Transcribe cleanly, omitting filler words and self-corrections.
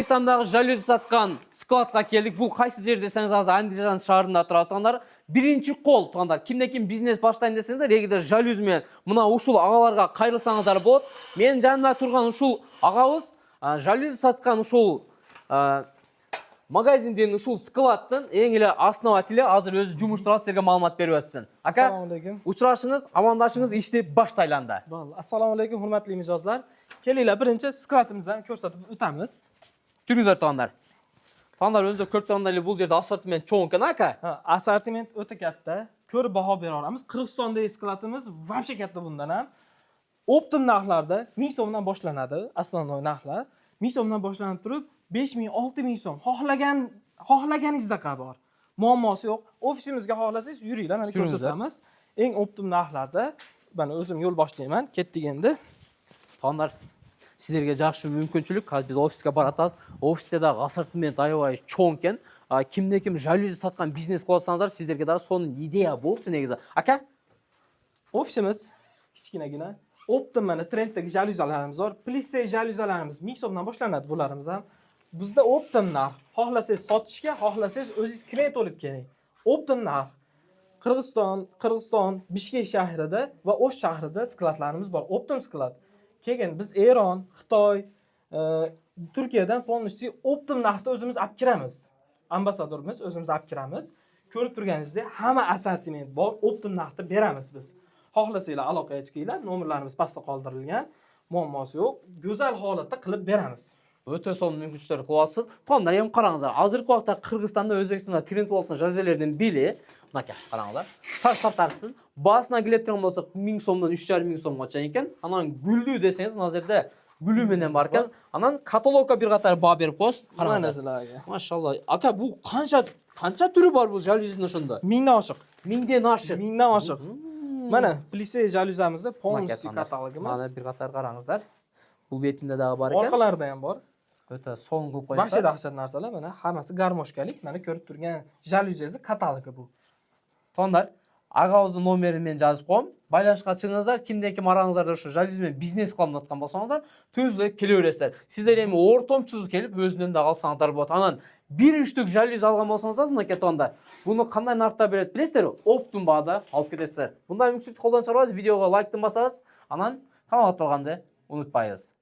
Өзбекстандагы жалюзи саткан складка келдик. Бул кайсы жер десеңиз азыр Андижан шаарында турасыңдар. Биринчи кол туугандар. Кимде-ким бизнес баштайм десеңиздер, эгерде жалюзи менен мына ушул агаларга кайрылсаңыздар болот. Менин жанымда турган ушул агабыз жалюзи саткан ушул магазиндин ушул складтын эң эле основатели, азыр өзү жумуштура силерге маалымат берип атсын. Ака, Assalomu alaykum. учурашыңыз, амандашыңыз, ишти баштайланды. Assalomu alaykum hurmatli mijozlar. Kelinglar birinchi skladimizdan ko'rsatib o'tamiz. Жүрүңүздөр туугандар. Туугандар өзү көрүп тургандай эле бул жерде ассортимент чоң экен, ака. Assortiment o'ta katta. Ko'rib baho bera olamiz. Qirg'izistondagi skladimiz вообще katta bundan ham. Optim narxlarda 1000 so'mdan boshlanadi, asosiy narxlar. 1000 so'mdan boshlanib turib 5000, 6000 so'm. Xohlaganingizdaqa bor. Muammosi yo'q. Ofisimizga xohlasangiz yuringlar, mana ko'rsatamiz. Eng optim narxlarda mana o'zim yo'l boshlayman. Ketdik endi. Туугандар, силерге жакшы мүмкүнчүлүк. Азыр биз офиске баратабыз. Офисте дагы ассортимент аябай чоң экен. Кимде-ким жалюзи саткан бизнес кылып атсаңыздар, силерге дагы сонун идея болчу негизи. Ака, Ofisimiz kichkinagina. Optim mana trenddagi jalyuzalarimiz bor. Plissey jalyuzalarimiz 1000 so'mdan boshlanadi bularimiz ham. Bizda optim narx. Xohlasangiz sotishga, xohlasangiz o'zingiz klient olib keling. Optim narx. Qirg'iziston, Bishkek shahrida va O'sh shahrida skladlarimiz bor. Optim sklad. Keyin biz Eron, Xitoy, Turkiyadan полностью optim narxda o'zimiz olib kiramiz. Ambasadorimiz o'zimiz olib kiramiz. Ko'rib turganingizdek, hamma assortiment bor, optim narxda beramiz biz. Xohlasanglar aloqaga chiqinglar, nomerlarimiz pastda qoldirilgan. Muammosi yo'q, go'zal holatda qilib beramiz. өтө сонун мүмкүнчүлүктөр кыласыз. Туугандар, эми караңыздар. Азыркы убакта Кыргызстанда, Өзбекстанда тренд болуп аткан жалюзилердин бири, мынакей, караңыздар. Таштартарсыз. Баасына келет турган болсок, 1000 сомдон 3500 сомго чейин экен. Анан гүлдүү десеңиз, мына жерде гүлүү менен бар экен. Анан каталогга бир катар баа берип коесуз. Караңыздар. Машалла. Ака, бул канча түрү бар бул жалюзинин ошондо? 1000ден ашык. 1000ден ашык. 1000ден ашык. Mana Plissey jalyuzamizda полностью каталогimiz. Mana bir qator qarangizlar. Bu betinde dagы бар ekan. Orqalarida ham bor. O'ta so'ng qilib Vahshiy qo'yishlar. dahshat narsalar, mana hammasi garmoshkalik. Mana ko'rib turgan jalyuzingiz katalogi bu. Туугандар, агабыздын номерин мен жазып коем. Байланышка чыгыңыздар. Кимде-ким араңыздарда ошо жалюзи менен бизнес кылам деп аткан болсоңуздар, түзүлүп келе бересиздер. Сиздер эми ортомчусуз келип өзүнөн да алсаңыздар болот. Анан 1-3 жалюзи алган болсоңуз, мынакей туугандар, буну кандай наркта берет билесиздерби? Оптум баада алып кетесиздер. Мындай мүмкүнчүлүктү колдонуп чыгарбайсыз, видеого лайктын басасыз, анан каналга атталганды унутпайбыз.